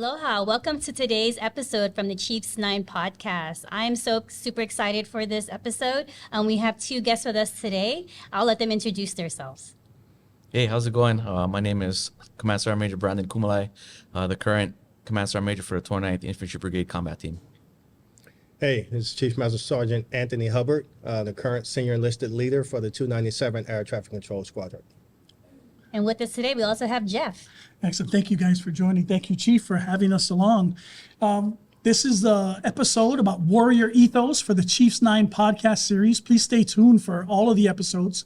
Aloha. Welcome to today's episode from the Chiefs 9 podcast. I'm so super excited for this episode. We have two guests with us today. I'll let them introduce themselves. Hey, how's it going? My name is Command Sergeant Major Brandon Kumalae, the current Command Sergeant Major for the 29th Infantry Brigade Combat Team. Hey, this is Chief Master Sgt. Anthony Hubbard, the current Senior Enlisted Leader for the 297 Air Traffic Control Squadron. And with us today, we also have Jeff. Excellent. Thank you guys for joining. Thank you, Chief, for having us along. This is the episode about warrior ethos for the Chiefs 9 podcast series. Please stay tuned for all of the episodes.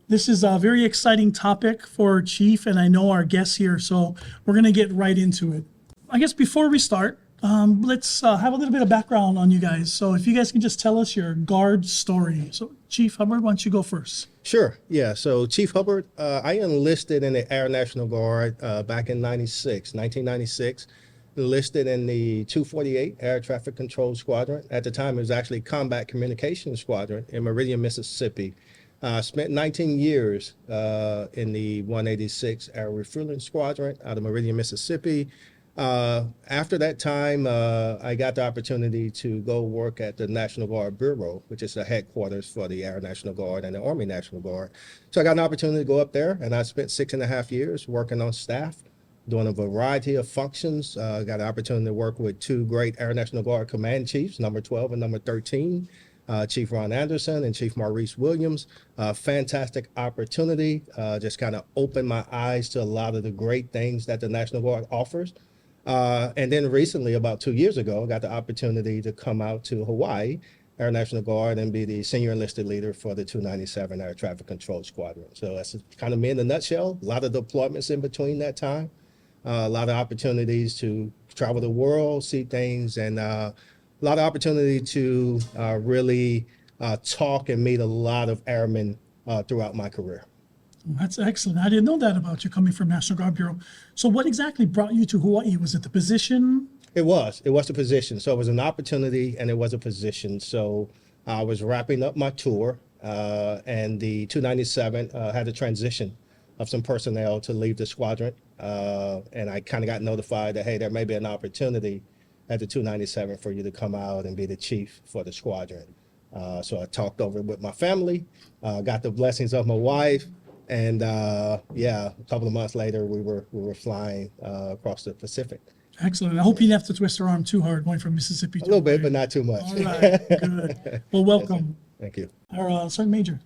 This is a very exciting topic for Chief and I know our guests here, so we're going to get right into it. I guess before we start, let's have a little bit of background on you guys. So if you guys can just tell us your guard story. So Chief Hubbard, why don't you go first? Sure. Yeah. So Chief Hubbard, I enlisted in the Air National Guard back in 1996. Enlisted in the 248 Air Traffic Control Squadron. At the time, it was actually Combat Communications Squadron in Meridian, Mississippi. Spent 19 years in the 186 Air Refueling Squadron out of Meridian, Mississippi. After that time, I got the opportunity to go work at the National Guard Bureau, which is the headquarters for the Air National Guard and the Army National Guard. So I got an opportunity to go up there, and I spent 6.5 years working on staff, doing a variety of functions. Got an opportunity to work with two great Air National Guard Command Chiefs, number 12 and number 13, Chief Ron Anderson and Chief Maurice Williams. Fantastic opportunity, just kind of opened my eyes to a lot of the great things that the National Guard offers. And then recently, about 2 years ago, I got the opportunity to come out to Hawaii, Air National Guard, and be the Senior Enlisted Leader for the 297 Air Traffic Control Squadron. So that's kind of me in a nutshell. A lot of deployments in between that time, a lot of opportunities to travel the world, see things, and a lot of opportunity to really talk and meet a lot of airmen throughout my career. That's excellent. I didn't know that about you coming from National Guard Bureau. So what exactly brought you to Hawaii? Was it the position? It was the position. So it was an opportunity and it was a position. So I was wrapping up my tour and the 297 had a transition of some personnel to leave the squadron. And I kind of got notified that, hey, there may be an opportunity at the 297 for you to come out and be the chief for the squadron. So I talked over it with my family, got the blessings of my wife. And a couple of months later, we were flying across the Pacific. Excellent. I hope you didn't have to twist her arm too hard going from Mississippi to A little bit, Hawaii. but not too much. All right, good. Well, welcome. Thank you. Our Sergeant Major.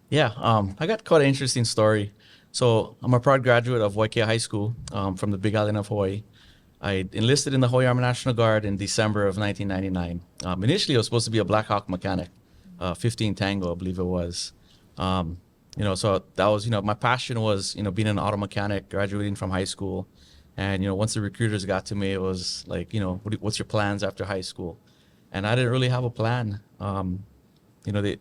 Yeah, I got quite an interesting story. So I'm a proud graduate of Waikea High School from the Big Island of Hawaii. I enlisted in the Hawaii Army National Guard in December of 1999. Initially, I was supposed to be a Black Hawk mechanic, 15 Tango, I believe it was. So that was, my passion was, being an auto mechanic, graduating from high school. And, once the recruiters got to me, it was like, what's your plans after high school? And I didn't really have a plan. The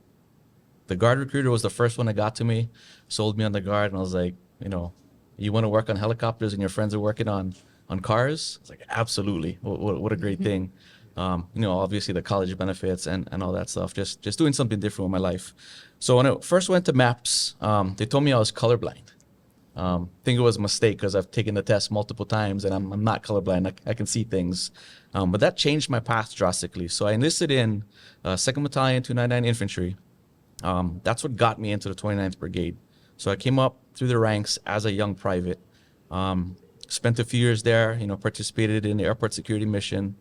guard recruiter was the first one that got to me, sold me on the guard. And I was like, you want to work on helicopters and your friends are working on cars? I was like, absolutely. What a great thing. Obviously the college benefits and all that stuff, just doing something different with my life. So when I first went to MAPS, they told me I was colorblind. I think it was a mistake because I've taken the test multiple times and I'm not colorblind. I can see things. But that changed my path drastically. So I enlisted in 2nd Battalion, 299 Infantry. That's what got me into the 29th Brigade. So I came up through the ranks as a young private. Spent a few years there, participated in the airport security mission.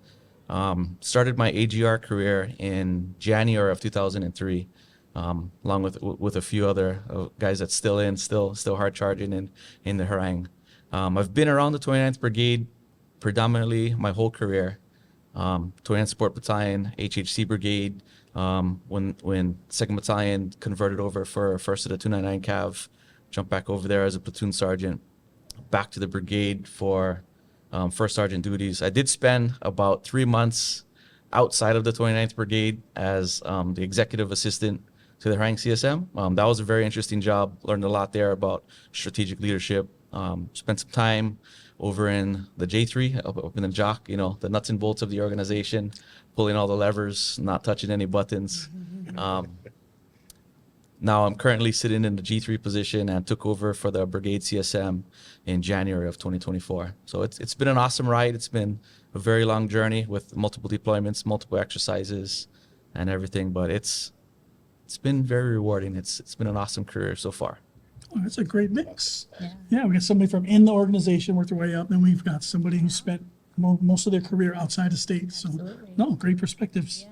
Started my AGR career in January of 2003, along with a few other guys that's still hard charging in the harangue. I've been around the 29th Brigade predominantly my whole career. 29th Support Battalion, HHC Brigade. When 2nd Battalion converted over for 1st of the 299 Cav, jumped back over there as a platoon sergeant, back to the brigade for first sergeant duties. I did spend about 3 months outside of the 29th Brigade as the executive assistant to the rank CSM. That was a very interesting job. Learned a lot there about strategic leadership. Spent some time over in the J3, up in the JOC, the nuts and bolts of the organization, pulling all the levers, not touching any buttons. now I'm currently sitting in the G3 position and took over for the Brigade CSM in January of 2024. So it's been an awesome ride. It's been a very long journey with multiple deployments, multiple exercises, and everything. But it's been very rewarding. It's been an awesome career so far. Oh, that's a great mix. Yeah. Yeah, we got somebody from in the organization, worked their way up, then we've got somebody who spent most of their career outside the state. So, Absolutely. no, great perspectives. Yeah.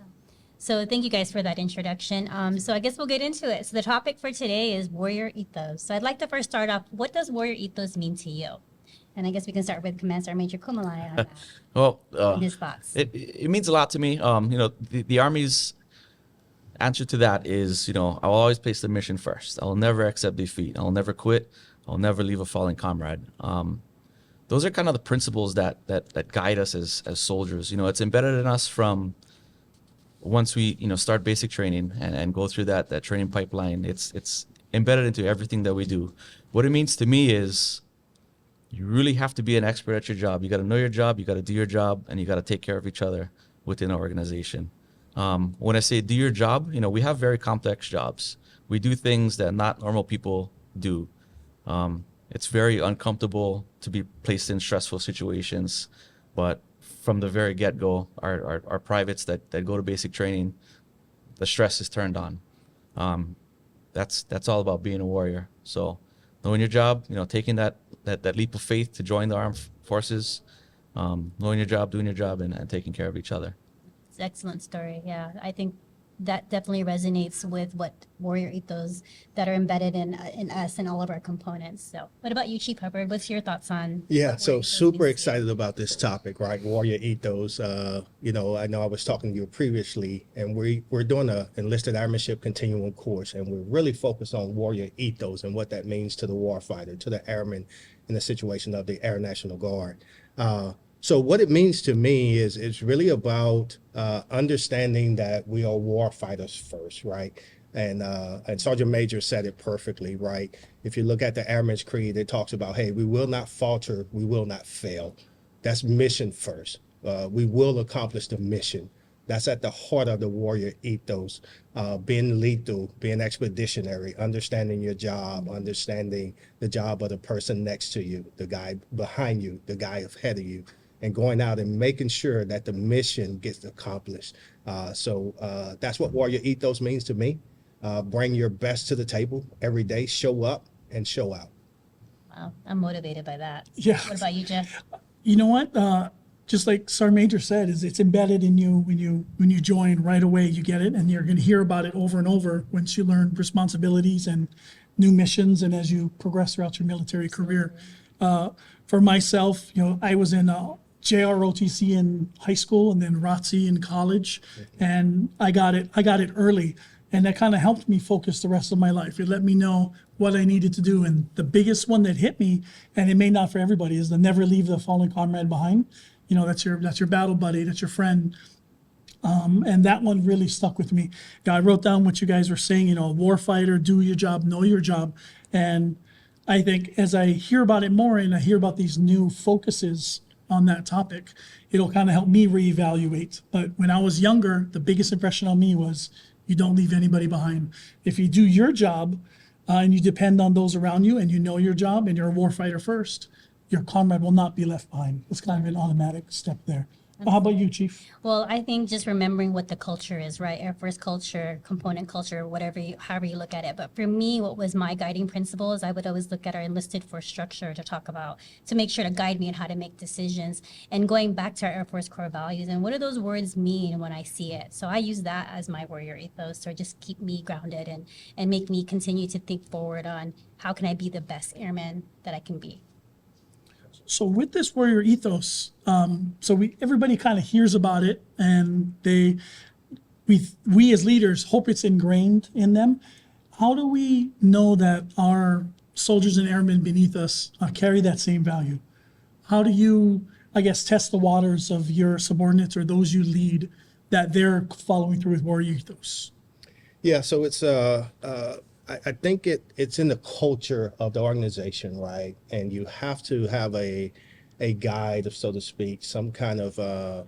So thank you guys for that introduction. So I guess we'll get into it. So the topic for today is warrior ethos. So I'd like to first start off, what does warrior ethos mean to you? And I guess we can start with Command Sergeant Major Kumalae on that, Well, and his thoughts. it means a lot to me. The Army's answer to that is, I'll always place the mission first. I'll never accept defeat. I'll never quit. I'll never leave a fallen comrade. Those are kind of the principles that guide us as soldiers. It's embedded in us from once we, start basic training and go through that training pipeline. It's embedded into everything that we do. What it means to me is you really have to be an expert at your job. You got to know your job, you got to do your job, and you got to take care of each other within an organization. When I say do your job, we have very complex jobs. We do things that not normal people do. It's very uncomfortable to be placed in stressful situations, but from the very get-go, our privates that go to basic training, the stress is turned on. That's all about being a warrior. So knowing your job, taking that leap of faith to join the armed forces, knowing your job, doing your job, and taking care of each other. It's an excellent story. Yeah, I think that definitely resonates with what warrior ethos that are embedded in us and all of our components. So what about you, Chief Hubbard? What's your thoughts on? Yeah, what so warrior ethos super means to you? excited about this topic, right? Warrior ethos. I know I was talking to you previously, and we're doing a enlisted airmanship continuum course, and we're really focused on warrior ethos and what that means to the warfighter, to the airman in the situation of the Air National Guard. So what it means to me is it's really about understanding that we are war fighters first, right? And Sergeant Major said it perfectly, right? If you look at the Airman's Creed, it talks about, hey, we will not falter, we will not fail. That's mission first. We will accomplish the mission. That's at the heart of the warrior ethos. Being lethal, being expeditionary, understanding your job, understanding the job of the person next to you, the guy behind you, the guy ahead of you, and going out and making sure that the mission gets accomplished. So that's what warrior ethos means to me. Bring your best to the table every day, show up and show out. Wow, I'm motivated by that. Yeah. What about you, Jeff? You know what? Just like Sergeant Major said, is it's embedded in you when you join right away. You get it, and you're going to hear about it over and over once you learn responsibilities and new missions, and as you progress throughout your military career. For myself, I was in JROTC in high school and then ROTC in college, and I got it early, and that kind of helped me focus the rest of my life. It let me know what I needed to do, and the biggest one that hit me, and it may not for everybody, is to never leave the fallen comrade behind. That's your battle buddy, that's your friend. And that one really stuck with me. I wrote down what you guys were saying, warfighter, do your job, know your job. And I think as I hear about it more and I hear about these new focuses on that topic, it'll kind of help me reevaluate. But when I was younger, the biggest impression on me was you don't leave anybody behind. If you do your job and you depend on those around you and you know your job and you're a warfighter first, your comrade will not be left behind. It's kind of an automatic step there. How about you, Chief? Well, I think just remembering what the culture is, right? Air Force culture, component culture, however you look at it. But for me, what was my guiding principle is I would always look at our enlisted force structure to make sure to guide me on how to make decisions. And going back to our Air Force core values and what do those words mean when I see it? So I use that as my warrior ethos to just keep me grounded and make me continue to think forward on how can I be the best airman that I can be. So with this warrior ethos, everybody kind of hears about it, and we as leaders hope it's ingrained in them. How do we know that our soldiers and airmen beneath us carry that same value? How do you, test the waters of your subordinates or those you lead that they're following through with warrior ethos? Yeah, so it's I think it's in the culture of the organization, right? And you have to have a guide, so to speak, some kind of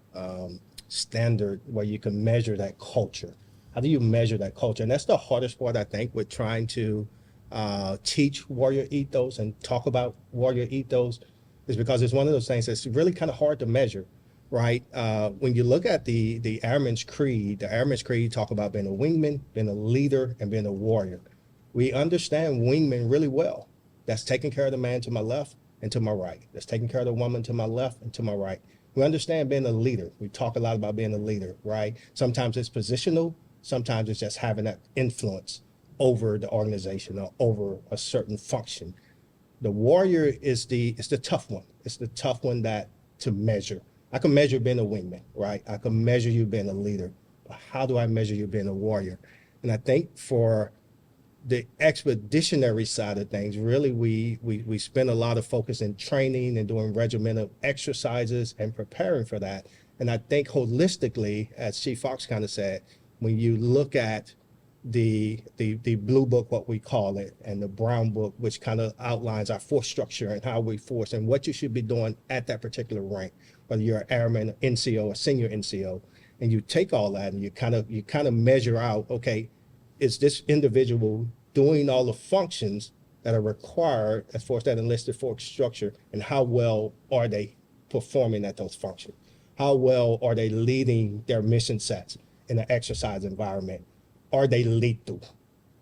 standard where you can measure that culture. How do you measure that culture? And that's the hardest part, I think, with trying to teach warrior ethos and talk about warrior ethos, is because it's one of those things that's really kind of hard to measure, right? When you look at the Airman's Creed, the Airman's Creed talk about being a wingman, being a leader, and being a warrior. We understand wingman really well. That's taking care of the man to my left and to my right. That's taking care of the woman to my left and to my right. We understand being a leader. We talk a lot about being a leader, right? Sometimes it's positional. Sometimes it's just having that influence over the organization or over a certain function. The warrior is the tough one. It's the tough one that to measure. I can measure being a wingman, right? I can measure you being a leader. But how do I measure you being a warrior? And I think for the expeditionary side of things, really we spend a lot of focus in training and doing regimental exercises and preparing for that. And I think holistically, as Chief Fox kind of said, when you look at the blue book, what we call it, and the brown book, which kind of outlines our force structure and how we force and what you should be doing at that particular rank, whether you're an airman, NCO, or senior NCO, and you take all that and you kind of measure out, okay, is this individual doing all the functions that are required as far as that enlisted force structure, and how well are they performing at those functions? How well are they leading their mission sets in an exercise environment? Are they lethal?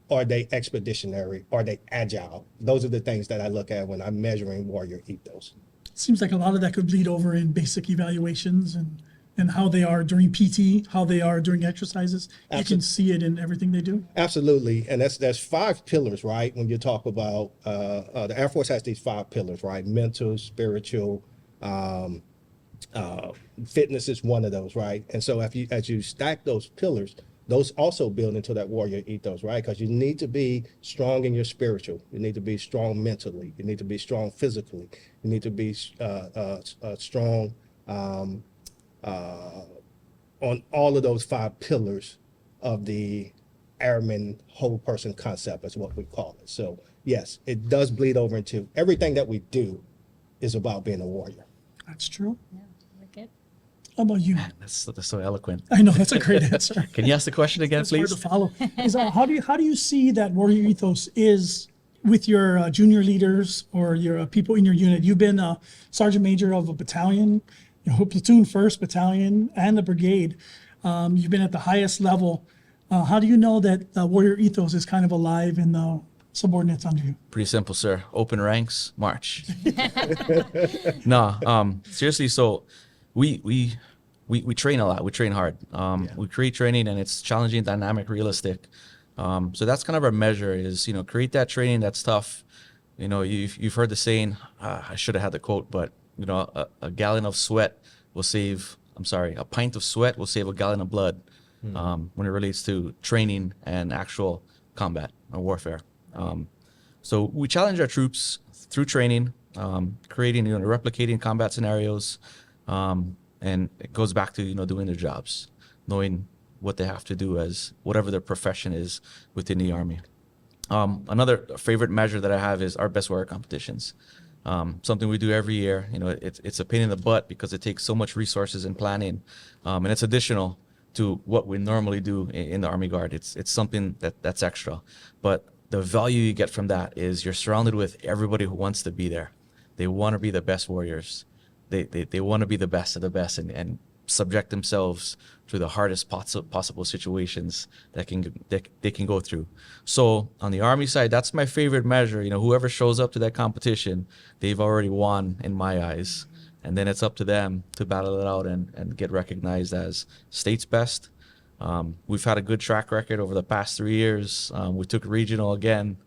Are they expeditionary? Are they agile? Those are the things that I look at when I'm measuring warrior ethos. Seems like a lot of that could bleed over in basic evaluations and how they are during PT, how they are during exercises. You can see it in everything they do. Absolutely, and there's 5 pillars, right? When you talk about the Air Force has these 5 pillars, right? Mental, spiritual, fitness is one of those, right? And so as you stack those pillars, those also build into that warrior ethos, right? Because you need to be strong in your spiritual. You need to be strong mentally. You need to be strong physically. You need to be strong on all of those 5 pillars of the airman whole person concept, is what we call it. So yes, it does bleed over into everything that we do is about being a warrior. That's true. Yeah, like it. How about you? That's so eloquent. I know that's a great answer. Can you ask the question again, It's hard please? to follow. How do you see that warrior ethos is with your junior leaders or your people in your unit? You've been a sergeant major of a battalion, platoon, 1st battalion, and the brigade. You've been at the highest level. How do you know that the warrior ethos is kind of alive in the subordinates under you? Pretty simple, sir. Open ranks, march. No, seriously. So we train a lot. We train hard. We create training, and it's challenging, dynamic, realistic. So that's kind of our measure is, create that training that's tough. You've heard the saying, I should have had the quote, but, a gallon of sweat will save, a pint of sweat will save a gallon of blood when it relates to training and actual combat or warfare. So we challenge our troops through training, creating, replicating combat scenarios, and it goes back to, doing their jobs, knowing what they have to do as whatever their profession is within the Army. Another favorite measure that I have is our best warrior competitions. Something we do every year. It's a pain in the butt because it takes so much resources and planning, and it's additional to what we normally do in the Army Guard. It's something that's extra, but the value you get from that is you're surrounded with everybody who wants to be there. They want to be the best warriors. They want to be the best of the best and subject themselves to the hardest possible situations that they can go through. So on the Army side, that's my favorite measure. Whoever shows up to that competition, they've already won in my eyes. And then it's up to them to battle it out and get recognized as state's best. We've had a good track record over the past 3 years. We took regional again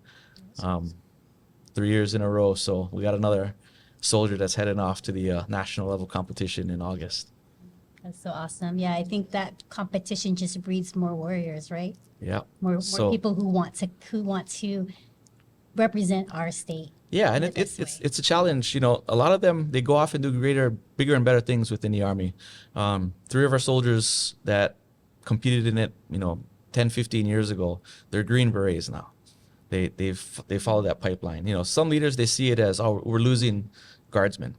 3 years in a row. So we got another soldier that's heading off to the national level competition in August. That's so awesome. Yeah, I think that competition just breeds more warriors, right? Yeah. More people who want to represent our state. Yeah, and it's a challenge. A lot of them, they go off and do bigger and better things within the Army. 3 of our soldiers that competed in it, 10, 15 years ago, they're Green Berets now. They follow that pipeline. Some leaders, they see it as, oh, we're losing guardsmen.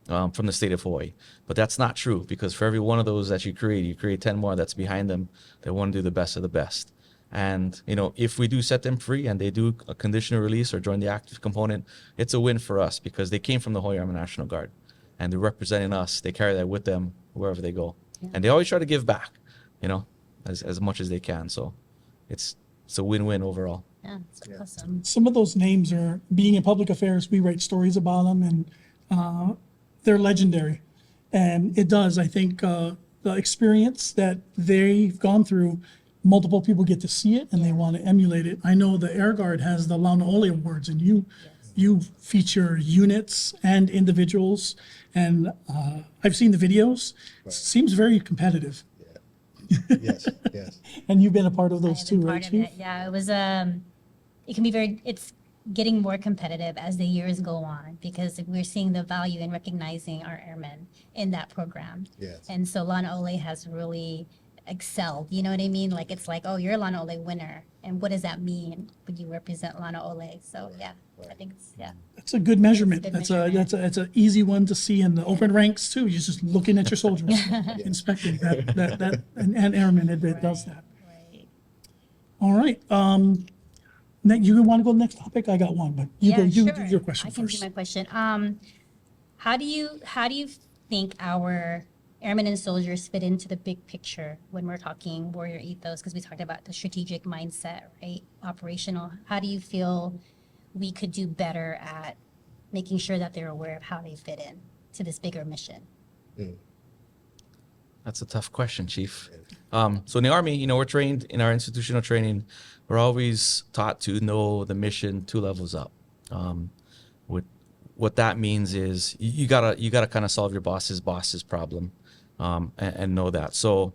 from the state of Hawaii. But that's not true, because for every one of those that you create 10 more that's behind them that want to do the best of the best. And, if we do set them free and they do a conditional release or join the active component, it's a win for us, because they came from the Hawaii Army National Guard and they're representing us. They carry that with them wherever they go. Yeah. And they always try to give back, as much as they can. So it's a win-win overall. Yeah, it's awesome. Some of those names are, being in public affairs, we write stories about them, and they're legendary. And it does, I think, the experience that they've gone through, multiple people get to see it and they want to emulate it. I know the Air Guard has the Launaole Awards, and you feature units and individuals, and I've seen the videos. Right. Seems very competitive. Yeah. Yes. And you've been a part of those too, right, Chief? Chief? Yeah, it was. It can be it's getting more competitive as the years go on, because we're seeing the value in recognizing our airmen in that program. Yes. And so Launaole has really excelled. You know what I mean? Like, it's like, oh, you're a Launaole winner, and what does that mean when you represent Launaole? So yeah, I think it's That's a good measurement. It's a good That's an easy one to see in the open ranks too. You're just looking at your soldiers, inspecting that and airmen. It does that. Right. All right. You want to go to the next topic? I got one, but you do sure. your question I can first. do my question. How do you think our airmen and soldiers fit into the big picture when we're talking warrior ethos? Because we talked about the strategic mindset, right? Operational. How do you feel we could do better at making sure that they're aware of how they fit in to this bigger mission? That's a tough question, Chief. So in the Army, we're trained in our institutional training. We're always taught to know the mission 2 levels up. What that means is you gotta kind of solve your boss's problem, and know that. So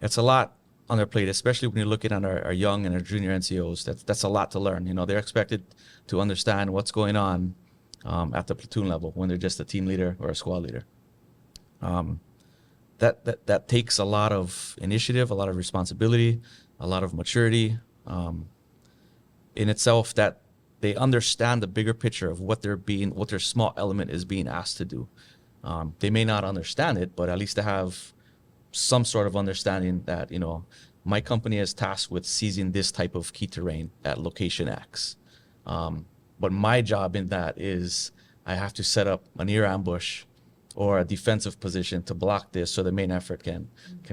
it's a lot on their plate, especially when you're looking at our young and our junior NCOs. That's a lot to learn. They're expected to understand what's going on at the platoon level when they're just a team leader or a squad leader. That takes a lot of initiative, a lot of responsibility, a lot of maturity in itself, that they understand the bigger picture of what their small element is being asked to do. They may not understand it, but at least they have some sort of understanding that, my company is tasked with seizing this type of key terrain at location X. But my job in that is I have to set up an ear ambush or a defensive position to block this, so the main effort can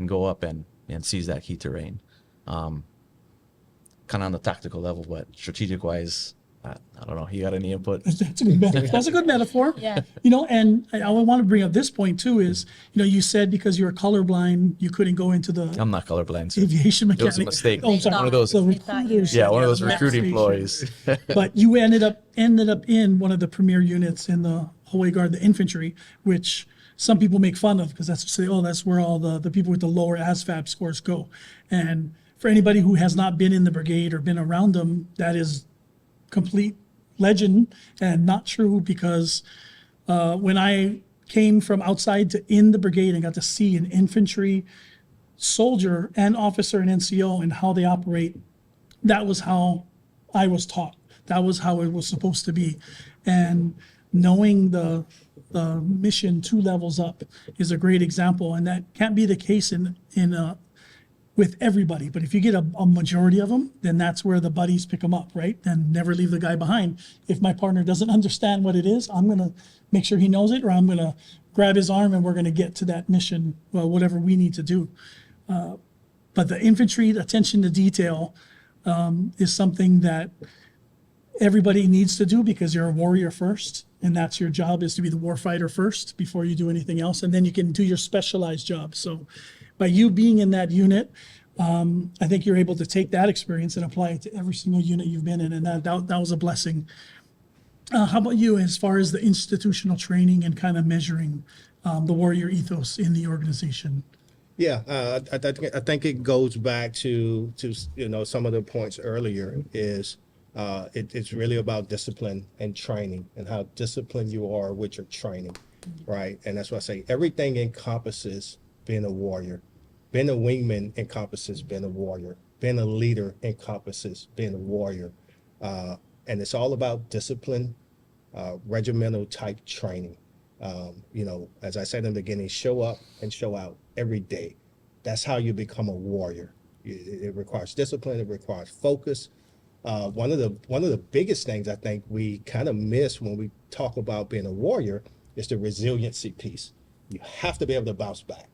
go up and seize that key terrain. Kind of on the tactical level, but strategic wise, I don't know. You got any input? That's a good metaphor. Yeah. And I want to bring up this point too is, you said because you were colorblind, you couldn't go into the I'm not colorblind, sir. aviation It mechanic. was a mistake. Oh, sorry. One of those. So They thought you were- recruiters. Yeah, one of those Yeah, recruiting Master ploys. But you ended up in one of the premier units in the Hawaii Guard, the infantry, which some people make fun of because that's where all the people with the lower ASVAB scores go. And for anybody who has not been in the brigade or been around them, that is complete legend and not true, because when I came from outside to in the brigade and got to see an infantry soldier and officer and NCO and how they operate, that was how I was taught. That was how it was supposed to be. And knowing the mission 2 levels up is a great example, and that can't be the case in with everybody. But if you get a majority of them, then that's where the buddies pick them up, right? And never leave the guy behind. If my partner doesn't understand what it is, I'm going to make sure he knows it, or I'm going to grab his arm and we're going to get to that mission, whatever we need to do. But the infantry attention to detail is something that everybody needs to do, because you're a warrior first, and that's your job, is to be the war fighter first before you do anything else, and then you can do your specialized job. So by you being in that unit, I think you're able to take that experience and apply it to every single unit you've been in, and that was a blessing. How about you, as far as the institutional training and kind of measuring the warrior ethos in the organization? Yeah, I think it goes back to some of the points earlier. Is it's really about discipline and training, and how disciplined you are with your training, right? And that's why I say everything encompasses being a warrior. Being a wingman encompasses being a warrior. Being a leader encompasses being a warrior. And it's all about discipline, regimental type training. You know, as I said in the beginning, show up and show out every day. That's how you become a warrior. It requires discipline. It requires focus. One of the biggest things I think we kind of miss when we talk about being a warrior is the resiliency piece. You have to be able to bounce back.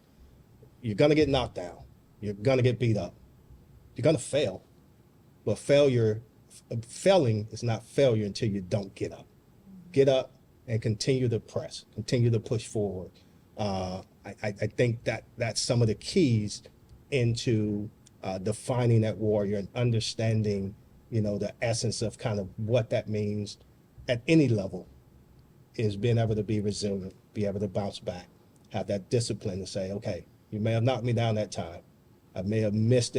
You're gonna get knocked down. You're gonna get beat up. You're gonna fail, but failing is not failure until you don't get up. Get up and continue to press, continue to push forward. I think that's some of the keys into defining that warrior and understanding, you know, the essence of kind of what that means at any level is being able to be resilient, be able to bounce back, have that discipline to say, okay, you may have knocked me down that time. I may have missed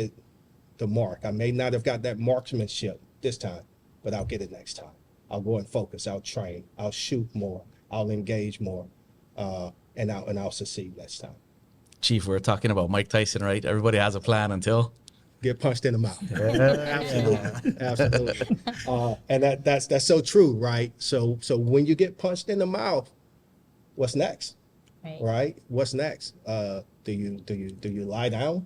the mark. I may not have got that marksmanship this time, but I'll get it next time. I'll go and focus. I'll train. I'll shoot more. I'll engage more, and I'll succeed next time. Chief, we're talking about Mike Tyson, right? Everybody has a plan until Get punched in the mouth. Absolutely, absolutely. And that's so true, right? So when you get punched in the mouth, what's next? Right? What's next? Do you lie down?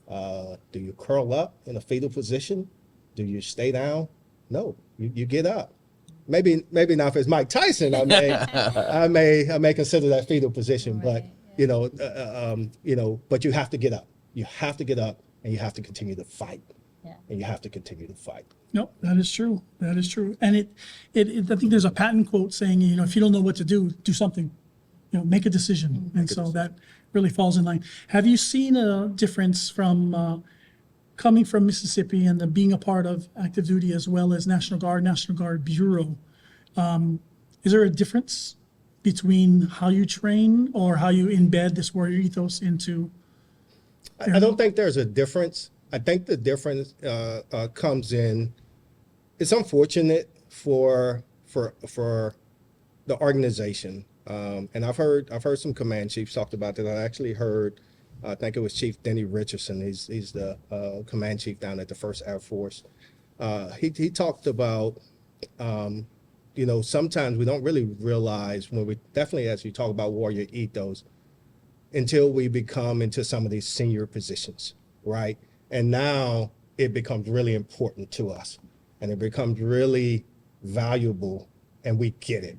Do you curl up in a fetal position? Do you stay down? No, you get up. Maybe not if it's Mike Tyson. I may consider that fetal position, but but you have to get up. You have to get up, and you have to continue to fight. Yeah. And you have to continue to fight. No, that is true. That is true. And it I think there's a patent quote saying, you know, if you don't know what to do something. You know, make a decision. And so that really falls in line. Have you seen a difference from coming from Mississippi and then being a part of active duty as well as National Guard Bureau? Is there a difference between how you train or how you embed this warrior ethos into? I don't think there's a difference. I think the difference comes in. It's unfortunate for the organization, and I've heard some command chiefs talked about that. I actually heard, I think it was Chief Denny Richardson. He's the command chief down at the 1st Air Force. He talked about, sometimes we don't really realize when we definitely, as you talk about warrior ethos, until we become into some of these senior positions, right? And now it becomes really important to us, and it becomes really valuable, and we get it.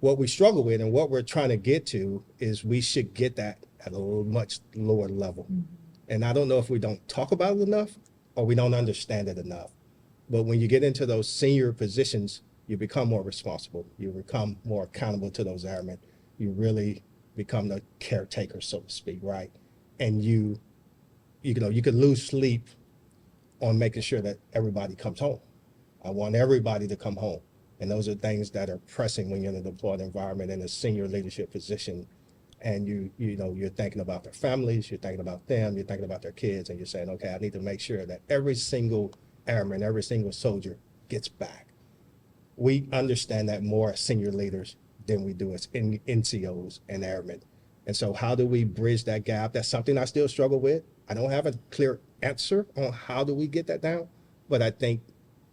What we struggle with and what we're trying to get to is we should get that at a much lower level. Mm-hmm. And I don't know if we don't talk about it enough or we don't understand it enough. But when you get into those senior positions, you become more responsible. You become more accountable to those airmen. You really become the caretaker, so to speak, right? And you could lose sleep on making sure that everybody comes home. I want everybody to come home. And those are things that are pressing when you're in a deployed environment in a senior leadership position. And you're thinking about their families, you're thinking about them, you're thinking about their kids, and you're saying, okay, I need to make sure that every single airman, every single soldier gets back. We understand that more as senior leaders than we do as NCOs and airmen. And so how do we bridge that gap? That's something I still struggle with. I don't have a clear answer on how do we get that down, but I think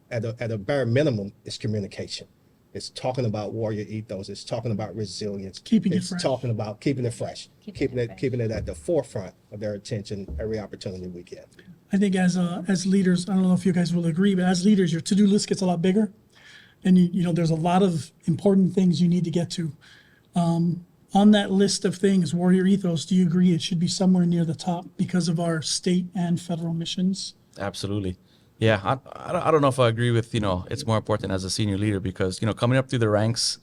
at a bare minimum, it's communication. It's talking about warrior ethos. It's talking about resilience. It's talking about keeping it fresh, keeping it at the forefront of their attention every opportunity we get. I think as leaders, I don't know if you guys will agree, but as leaders, your to-do list gets a lot bigger, and there's a lot of important things you need to get to. On that list of things, warrior ethos, do you agree it should be somewhere near the top because of our state and federal missions? Absolutely. Yeah, I don't know if I agree with, it's more important as a senior leader because, coming up through the ranks,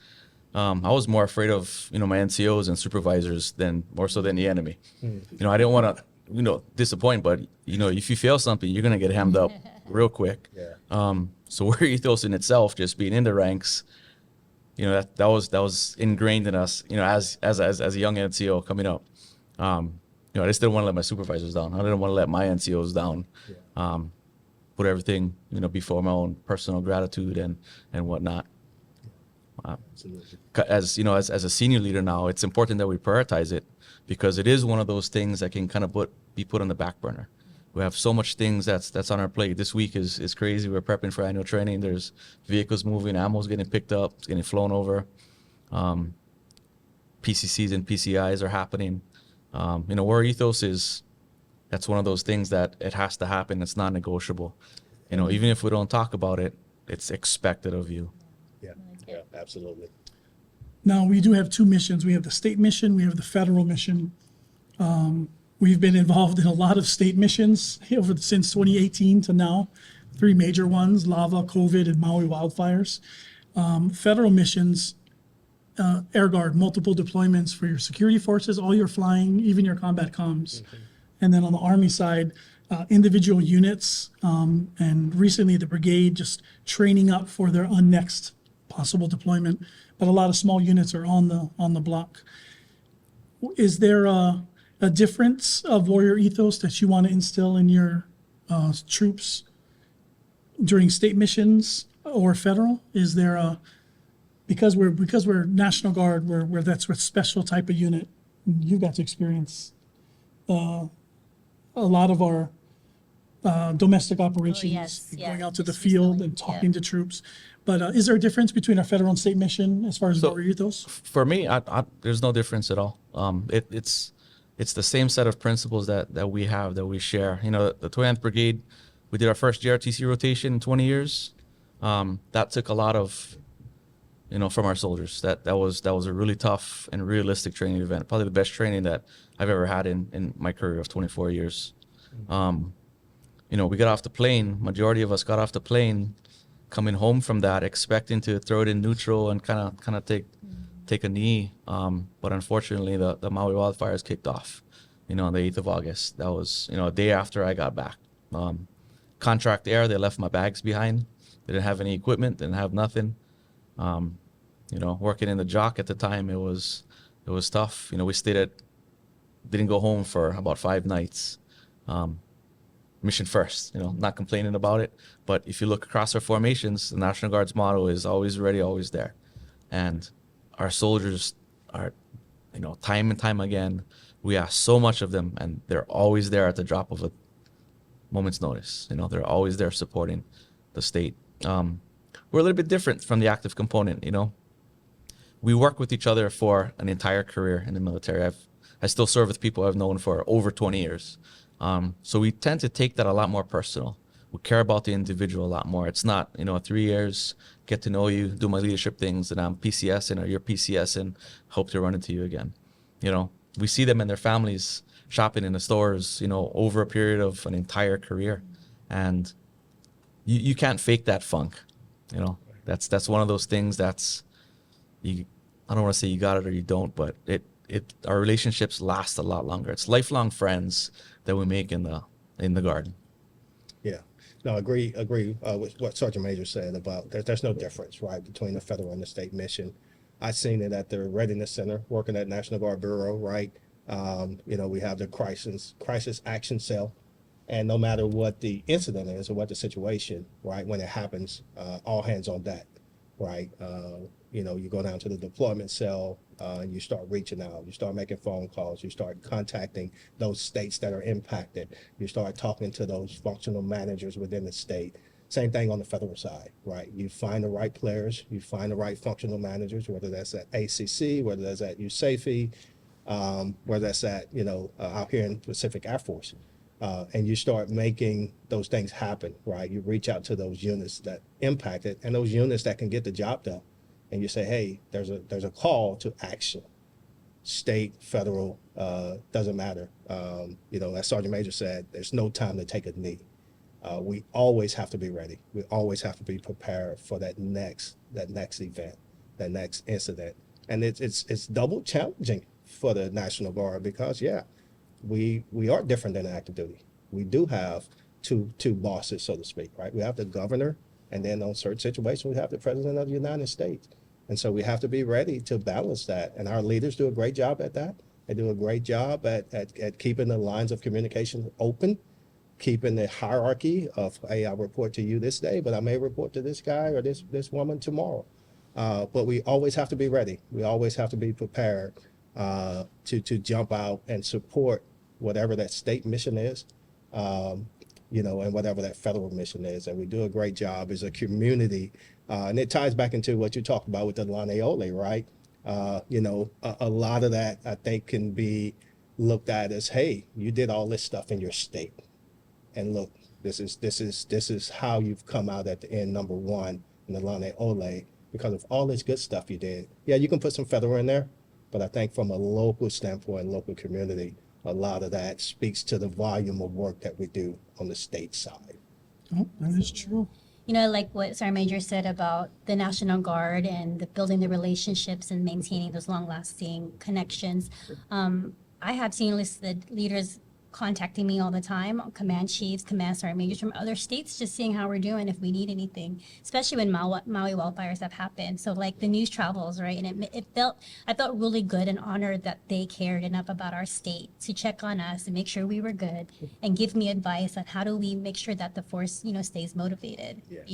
I was more afraid of, my NCOs and supervisors more so than the enemy. I didn't want to, disappoint, but, if you fail something, you're going to get hemmed up real quick. Yeah. So warrior ethos in itself, just being in the ranks, that was ingrained in us, as a young NCO coming up. I just didn't want to let my supervisors down. I didn't want to let my NCOs down. Yeah. Put everything, before my own personal gratitude and whatnot. Absolutely. As as a senior leader now, it's important that we prioritize it because it is one of those things that can kind of be put on the back burner. We have so much things that's on our plate. This week is crazy. We're prepping for annual training. There's vehicles moving, ammo's getting picked up, it's getting flown over. PCCs and PCIs are happening. Warrior ethos that's one of those things that it has to happen. It's non-negotiable. Even if we don't talk about it, it's expected of you. Yeah, absolutely. Now, we do have two missions. We have the state mission, we have the federal mission. We've been involved in a lot of state missions since 2018 to now, three major ones, lava, COVID, and Maui wildfires. Federal missions, Air Guard, multiple deployments for your security forces, all your flying, even your combat comms. And then on the Army side, individual units, and recently the brigade just training up for their next possible deployment. But a lot of small units are on the block. Is there a difference of warrior ethos that you want to instill in your troops during state missions or federal? Is there because we're National Guard, we're that's a special type of unit. You got to experience a lot of our domestic operations, yes, going yeah, out to the just field recently, and talking yeah. to troops. But is there a difference between our federal and state mission as far as So- warrior ethos? For me, there's no difference at all. It's the same set of principles that we have, that we share. The 20th Brigade, we did our first JRTC rotation in 20 years. That took a lot of, from our soldiers. That was a really tough and realistic training event. Probably the best training that I've ever had in my career of 24 years. We got off the plane. Majority of us got off the plane, coming home from that, expecting to throw it in neutral and kind of take a knee. But unfortunately, the Maui wildfires kicked off, on the 8th of August. That was, a day after I got back. Contract air, they left my bags behind. They didn't have any equipment, didn't have nothing. Working in the jock at the time, it was tough. We didn't go home for about 5 nights. Mission first, not complaining about it. But if you look across our formations, the National Guard's motto is always ready, always there. And our soldiers are, time and time again, we ask so much of them, and they're always there at the drop of a moment's notice. They're always there supporting the state. We're a little bit different from the active component. We work with each other for an entire career in the military. I still serve with people I've known for over 20 years. So we tend to take that a lot more personal. We care about the individual a lot more. It's not, 3 years, get to know you, do my leadership things, and I'm PCSing or you're PCSing, hope to run into you again. We see them and their families shopping in the stores, over a period of an entire career. And you can't fake that funk. That's one of those things I don't want to say you got it or you don't, but our relationships last a lot longer. It's lifelong friends that we make in the garden. Yeah, no, agree with what Sergeant Major said about there's no difference, right, between the federal and the state mission. I've seen it at the Readiness Center, working at National Guard Bureau, right? We have the crisis action cell, and no matter what the incident is or what the situation, right, when it happens, all hands on deck, right? You go down to the deployment cell, and you start reaching out, you start making phone calls, you start contacting those states that are impacted, you start talking to those functional managers within the state. Same thing on the federal side, right? You find the right players, you find the right functional managers, whether that's at ACC, whether that's at USAFE, whether that's at, out here in Pacific Air Force. And you start making those things happen, right? You reach out to those units that impacted and those units that can get the job done. And you say, hey, there's a call to action. State, federal, doesn't matter. As Sergeant Major said, there's no time to take a knee. We always have to be ready. We always have to be prepared for that next event, that next incident. And it's double challenging for the National Guard because, we are different than active duty. We do have two bosses, so to speak, right? We have the governor, and then on certain situations, we have the president of the United States. And so we have to be ready to balance that. And our leaders do a great job at that. They do a great job at keeping the lines of communication open, keeping the hierarchy of, hey, I'll report to you this day, but I may report to this guy or this woman tomorrow. But we always have to be ready. We always have to be prepared to jump out and support whatever that state mission is, and whatever that federal mission is. And we do a great job as a community. And it ties back into what you talked about with the Lane Ole, right? A lot of that I think can be looked at as, hey, you did all this stuff in your state, and look, this is how you've come out at the end, number one in the Lane Ole, because of all this good stuff you did. Yeah, you can put some federal in there, but I think from a local standpoint, local community, a lot of that speaks to the volume of work that we do on the state side. Oh, that is true. Like what Sergeant Major said about the National Guard and building the relationships and maintaining those long-lasting connections. I have seen enlisted leaders contacting me all the time, command chiefs, command sergeant majors from other states, just seeing how we're doing, if we need anything, especially when Maui wildfires have happened. So like the news travels, right? And I felt really good and honored that they cared enough about our state to check on us and make sure we were good and give me advice on how do we make sure that the force, stays motivated, Yes.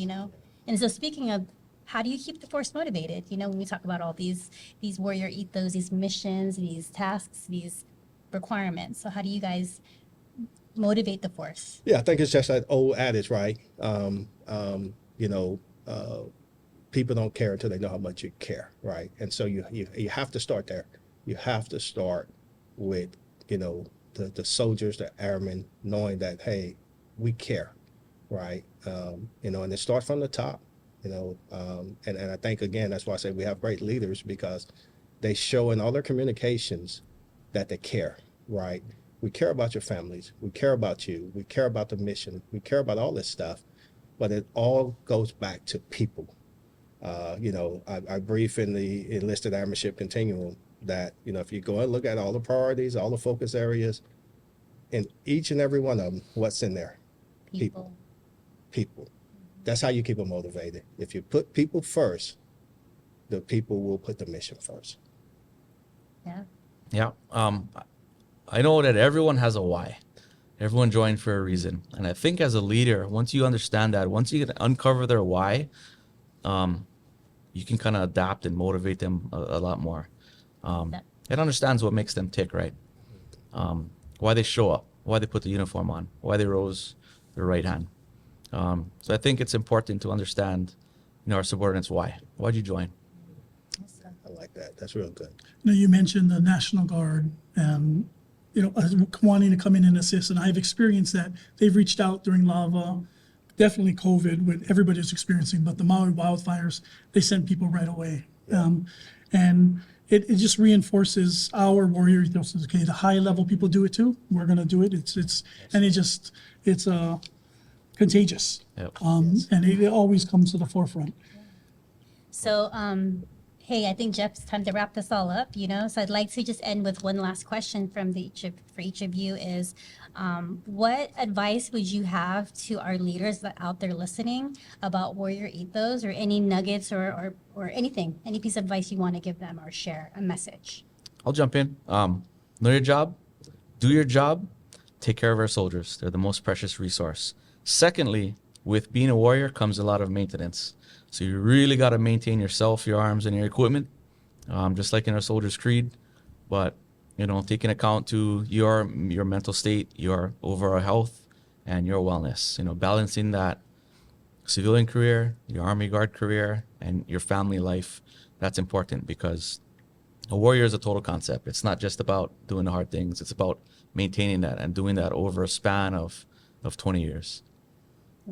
And so speaking of, how do you keep the force motivated? When we talk about all these warrior ethos, these missions, these tasks, these requirements. So how do you guys motivate the force? Yeah, I think it's just that old adage, right? People don't care until they know how much you care, right? And so you have to start there. You have to start with, the soldiers, the airmen, knowing that, hey, we care, right? And it starts from the top, and I think, again, that's why I say we have great leaders, because they show in all their communications that they care, right? We care about your families. We care about you. We care about the mission. We care about all this stuff, but it all goes back to people. I brief in the enlisted airmanship continuum that, if you go and look at all the priorities, all the focus areas, in each and every one of them, what's in there? People. People. That's how you keep them motivated. If you put people first, the people will put the mission first. Yeah. Yeah. I know that everyone has a why. Everyone joined for a reason. And I think as a leader, once you understand that, once you can uncover their why, you can kind of adapt and motivate them a lot more. It understands what makes them tick, right? Why they show up, why they put the uniform on, why they rose their right hand. So I think it's important to understand, our subordinates' why. Why'd you join? I like that. That's real good. You mentioned the National Guard and, wanting to come in and assist. And I've experienced that. They've reached out during lava, definitely COVID, what everybody was experiencing, but the Maui wildfires, they sent people right away. And it just reinforces our warrior ethos. Okay, the high level people do it too. We're going to do it. It's contagious. Yep. And it always comes to the forefront. So, hey, I think, Jeff, it's time to wrap this all up, So I'd like to just end with one last question for each of you is, what advice would you have to our leaders that out there listening about warrior ethos, or any nuggets or anything, any piece of advice you want to give them or share a message? I'll jump in. Know your job, do your job, take care of our soldiers. They're the most precious resource. Secondly, with being a warrior comes a lot of maintenance. So you really got to maintain yourself, your arms, and your equipment, just like in our Soldier's Creed. But, taking account to your mental state, your overall health, and your wellness. Balancing that civilian career, your Army Guard career, and your family life. That's important, because a warrior is a total concept. It's not just about doing the hard things. It's about maintaining that and doing that over a span of 20 years.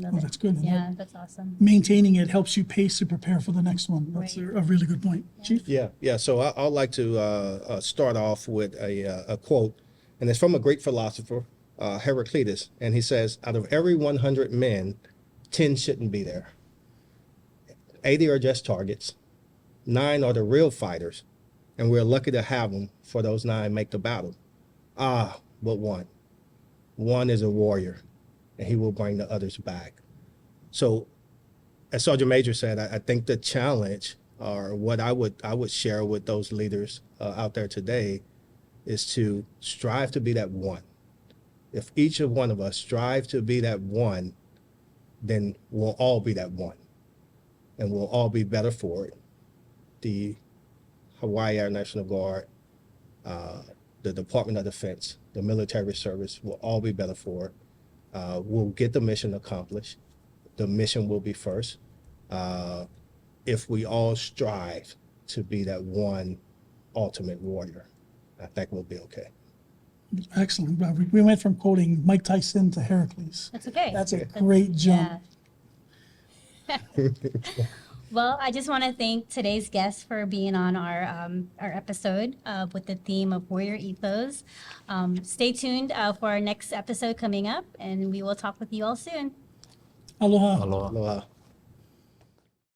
That's good. Yeah, that's awesome. Maintaining it helps you pace to prepare for the next one. That's Right. a really good point. Chief? Yeah. So I'd like to start off with a quote, and it's from a Greek philosopher, Heraclitus, and he says, out of every 100 men, 10 shouldn't be there. 80 are just targets. 9 are the real fighters, and we're lucky to have them, for those 9 make the battle. But one. One is a warrior, and he will bring the others back. So, as Sergeant Major said, I think the challenge, or what I would share with those leaders out there today, is to strive to be that one. If each of one of us strive to be that one, then we'll all be that one, and we'll all be better for it. The Hawaii Air National Guard, the Department of Defense, the military service will all be better for it. We'll get the mission accomplished. The mission will be first. If we all strive to be that one ultimate warrior. I think we'll be okay. Excellent. Well, we went from quoting Mike Tyson to Heracles. That's okay. That's a great jump. Yeah. Well, I just want to thank today's guest for being on our episode with the theme of Warrior Ethos. Stay tuned for our next episode coming up, and we will talk with you all soon. Aloha. Aloha. Aloha.